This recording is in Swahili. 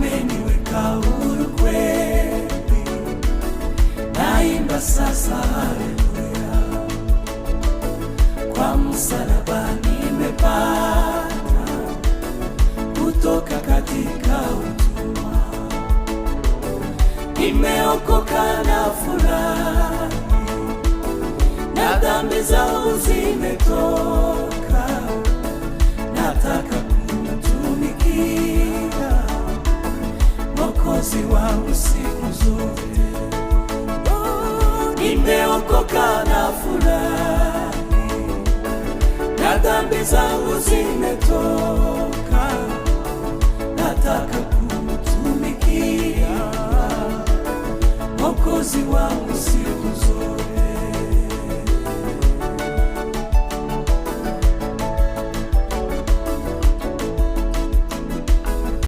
ameniweka huru kweli, naimba sasa haleluya. Kwa msalaba nimepata kutoka katika utumwa, nimeokoka na furahi, na dhambi zangu zimetoka. Nataka kumtumikia Mwokozi wangu siku zote. Nimeokoka na furahi, na dhambi zangu zimetoka. Nataka